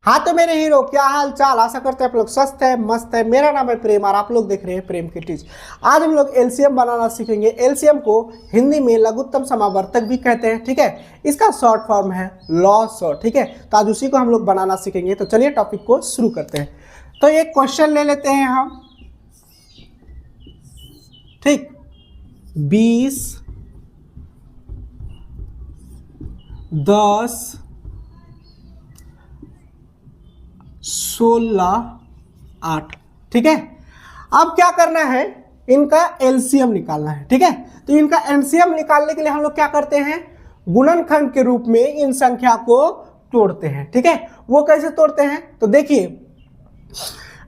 हाँ तो मेरे हीरो, क्या हाल चाल। आशा करते हैं आप लोग स्वस्थ है, मस्त है। मेरा नाम है प्रेम और आप लोग देख रहे हैं प्रेम की टीच। आज हम लोग एलसीएम बनाना सीखेंगे। एलसीएम को हिंदी में लघुत्तम समावर्तक भी कहते हैं, ठीक है। इसका शॉर्ट फॉर्म है लॉ। ठीक है, तो आज उसी को हम लोग बनाना सीखेंगे। तो चलिए टॉपिक को शुरू करते हैं। तो एक क्वेश्चन ले लेते हैं हम, ठीक। 20, 10, 16, 8, ठीक है। अब क्या करना है, इनका एलसीएम निकालना है, ठीक है। तो इनका एलसीएम निकालने के लिए हम लोग क्या करते हैं, गुणनखंड के रूप में इन संख्या को तोड़ते हैं, ठीक है। वो कैसे तोड़ते हैं, तो देखिए,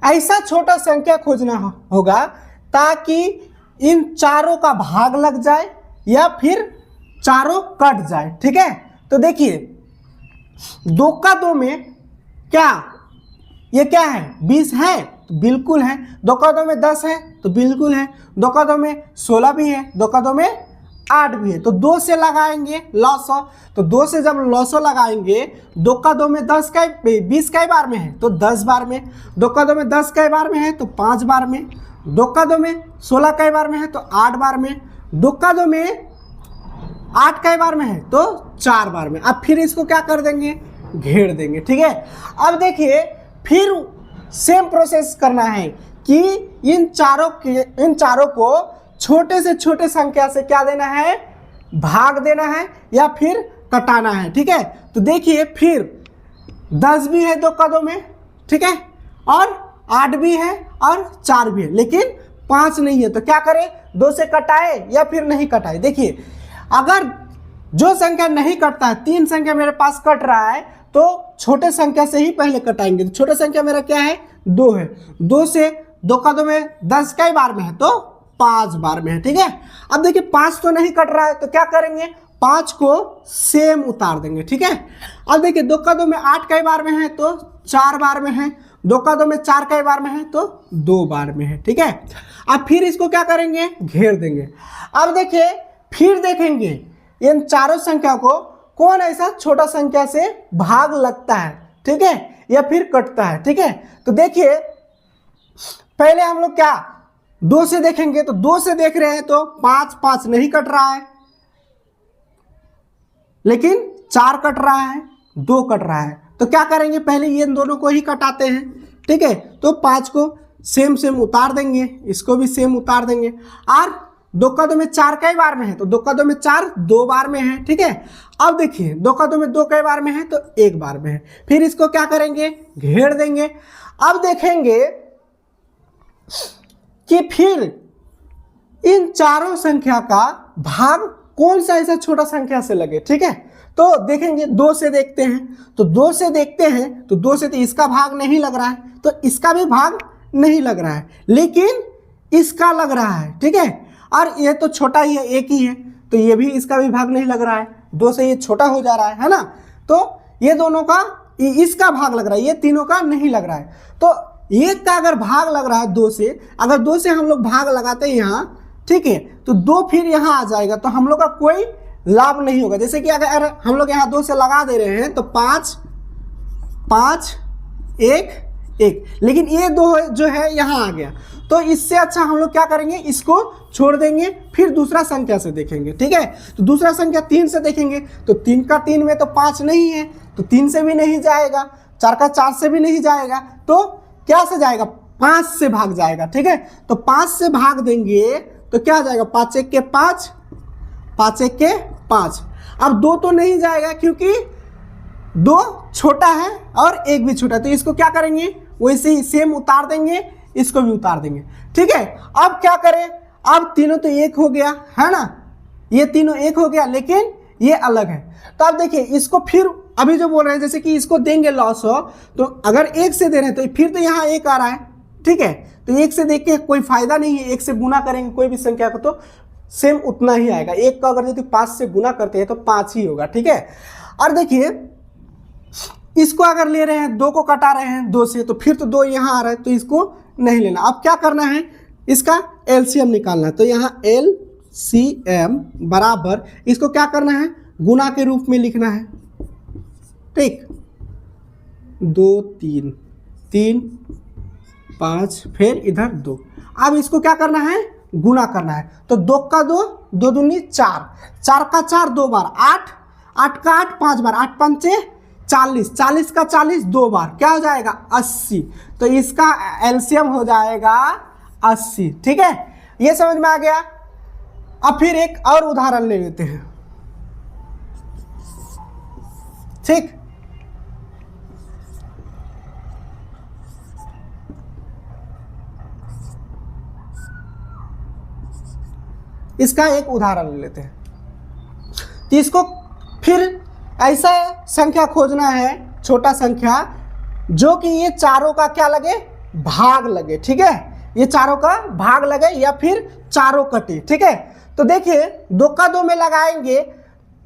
ऐसा छोटा संख्या खोजना होगा ताकि इन चारों का भाग लग जाए या फिर चारों कट जाए, ठीक है। तो देखिए, 2 का 2 में क्या, ये क्या है, 20 है तो बिल्कुल है। 2 का 2 में 10 है तो बिल्कुल है। 2 का 2 में 16 भी है। 2 का 2 में 8 भी है। तो 2 से लगाएंगे लॉसो। तो 2 से जब लॉसो लगाएंगे, 2 का 2 में 10 का 20 कई बार में है तो 10 बार में। 2 का 2 में 10 कई बार में है तो 5 बार में। 2 का 2 में 16 कई बार में है तो 8 बार में। 2 का 2 में 8 कई बार में है तो 4 बार में। अब फिर इसको क्या कर देंगे, घेर देंगे, ठीक है। अब देखिए, फिर सेम प्रोसेस करना है कि इन चारों को छोटे से छोटे संख्या से क्या देना है, भाग देना है या फिर कटाना है, ठीक है। तो देखिए, फिर 10 भी है 2 का 2 में, ठीक है, और 8 भी है और 4 भी है, लेकिन 5 नहीं है। तो क्या करें, 2 से कटाए या फिर नहीं कटाए। देखिए, अगर जो संख्या नहीं कटता है, 3 संख्या मेरे पास कट रहा है, तो छोटे संख्या से ही पहले कटाएंगे। तो छोटे संख्या मेरा क्या है, 2 है। 2 से 2 का 2 में 10 कई बार में है तो 5 बार में है, ठीक है। अब देखिए, 5 तो नहीं कट रहा है तो क्या करेंगे, 5 को सेम उतार देंगे, ठीक है। अब देखिए, 2 का 2 में 8 कई बार में है तो 4 बार में है। 2 का 2 में 4 कई बार में है तो 2 बार में है, ठीक है। अब फिर इसको क्या करेंगे, घेर देंगे। अब देखिए, फिर देखेंगे इन चारों संख्या को कौन ऐसा छोटा संख्या से भाग लगता है, ठीक है, या फिर कटता है, ठीक है। तो देखिए, पहले हम लोग क्या 2 से देखेंगे। तो 2 से देख रहे हैं तो 5 नहीं कट रहा है, लेकिन 4 कट रहा है, 2 कट रहा है। तो क्या करेंगे, पहले ये दोनों को ही कटाते हैं, ठीक है। तो 5 को सेम उतार देंगे, इसको भी सेम उतार देंगे। और 2 का 2 में 4 कई बार में है तो 2 का 2 में 4 2 बार में है, ठीक है। अब देखिए, 2 का 2 में 2 कई बार में है तो 1 बार में है। फिर इसको क्या करेंगे, घेर देंगे। अब देखेंगे कि फिर इन चारों संख्या का भाग कौन सा ऐसा छोटा संख्या से लगे, ठीक है। तो देखेंगे, 2 से देखते हैं। तो 2 से देखते हैं तो 2 से तो इसका भाग नहीं लग रहा है, तो इसका भी भाग नहीं लग रहा है, लेकिन इसका लग रहा है, ठीक है। और ये तो छोटा ही है, एक ही है, तो ये भी, इसका भी भाग नहीं लग रहा है। 2 से ये छोटा हो जा रहा है ना। तो ये दोनों का, इसका भाग लग रहा है, ये तीनों का नहीं लग रहा है। तो एक का अगर भाग लग रहा है 2 से, अगर 2 से हम लोग भाग लगाते हैं यहाँ, ठीक है, तो 2 फिर यहाँ आ जाएगा, तो हम लोग का कोई लाभ नहीं होगा। जैसे कि अगर हम लोग यहाँ 2 से लगा दे रहे हैं तो 5, 5, 1, 1, लेकिन ये 2 जो है यहाँ आ गया। तो इससे अच्छा हम लोग क्या करेंगे, इसको छोड़ देंगे, फिर दूसरा संख्या से देखेंगे, ठीक है। तो दूसरा संख्या 3 से देखेंगे। तो 3 का 3 में तो 5 नहीं है, तो 3 से भी नहीं जाएगा। 4 का 4 से भी नहीं जाएगा, तो क्या से जाएगा, 5 से भाग जाएगा, ठीक है। तो 5 से भाग देंगे तो क्या आ जाएगा, 5 1 के 5, 5 1 के 5। अब 2 तो नहीं जाएगा क्योंकि 2 छोटा है और 1 भी छोटा है। तो इसको क्या करेंगे, वैसे ही सेम उतार देंगे, इसको भी उतार देंगे, ठीक है। अब क्या करें, अब तीनों तो 1 हो गया है ना, ये तीनों 1 हो गया, लेकिन ये अलग है। तो अब देखिए, इसको फिर अभी जो बोल रहे हैं, जैसे कि इसको देंगे लॉस हो, तो अगर 1 से दे रहे हैं तो फिर तो यहाँ 1 आ रहा है, ठीक है। तो 1 से देख के कोई फायदा नहीं है। 1 से गुना करेंगे कोई भी संख्या को तो सेम उतना ही आएगा। 1 का अगर यदि 5 से गुना करते हैं तो 5 ही होगा, ठीक है। और देखिए, इसको अगर ले रहे हैं, 2 को कटा रहे हैं 2 से, तो फिर तो 2 यहाँ आ रहा है, तो इसको नहीं लेना। अब क्या करना है, इसका एलसीएम निकालना है। तो यहाँ एलसीएम बराबर, इसको क्या करना है, गुना के रूप में लिखना है, ठीक। 2 3 3 5 फिर इधर 2। अब इसको क्या करना है, गुना करना है। तो 2 का 2, 2 दूनी 4, 4 का 4 2 बार, 8, 8 का 8 5 बार, 8 पंचे 40, 40 का 40 2 बार, क्या हो जाएगा 80। तो इसका एलसीएम हो जाएगा 80। ठीक है, ये समझ में आ गया। अब फिर एक और उदाहरण ले लेते हैं। ठीक, इसका एक उदाहरण ले लेते हैं। तो इसको फिर ऐसा संख्या खोजना है, छोटा संख्या, जो कि ये चारों का क्या लगे, भाग लगे। ठीक है, ये चारों का भाग लगे या फिर चारों कटे। ठीक है, तो देखिए 2 का 2 में लगाएंगे,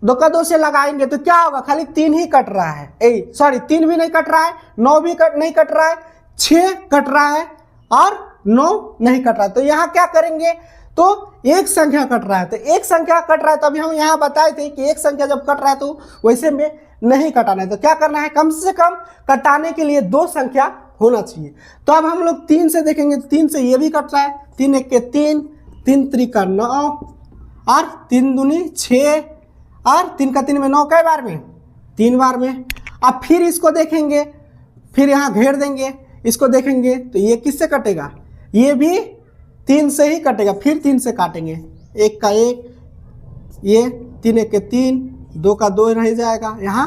2 का 2 से लगाएंगे तो क्या होगा, खाली 3 ही कट रहा है। सॉरी, 3 भी नहीं कट रहा है, 9 भी नहीं कट रहा है, 6 कट रहा है और 9 नहीं कट रहा है। तो यहाँ क्या करेंगे, तो एक संख्या कट रहा है। तो एक संख्या कट रहा है, तभी हम यहाँ बताए थे कि एक संख्या जब कट रहा है तो वैसे में नहीं कटाना है। तो क्या करना है, कम से कम कटाने के लिए 2 संख्या होना चाहिए। तो अब हम लोग 3 से देखेंगे, 3 से ये भी कट रहा है, 3 1 के 3, 3 3 का 9 और 3 दूनी 6 और 3 का 3 में 9 कई बार में, 3 बार में। अब फिर इसको देखेंगे, फिर यहाँ घेर देंगे, इसको देखेंगे तो ये किससे कटेगा, ये भी 3 से ही कटेगा। फिर 3 से काटेंगे, 1 का 1, ये 3 1 के 3, 2 का 2 रह जाएगा, यहाँ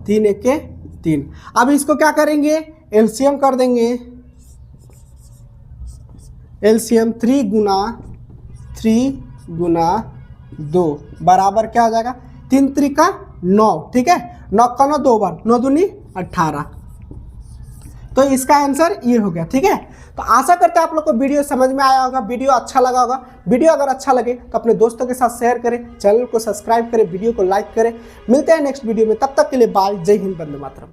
3 1 के 3। अब इसको क्या करेंगे, एलसीएम कर देंगे। एलसीएम 3 गुना 2 बराबर क्या हो जाएगा, 3 3 का 9। ठीक है, 9 का 9 2 बार, 9 दूनी 18। तो इसका आंसर ये हो गया। ठीक है, तो आशा करते हैं आप लोग को वीडियो समझ में आया होगा, वीडियो अच्छा लगा होगा। वीडियो अगर अच्छा लगे तो अपने दोस्तों के साथ शेयर करें, चैनल को सब्सक्राइब करें, वीडियो को लाइक करें। मिलते हैं नेक्स्ट वीडियो में, तब तक के लिए बाय, जय हिंद, वंदे मातरम।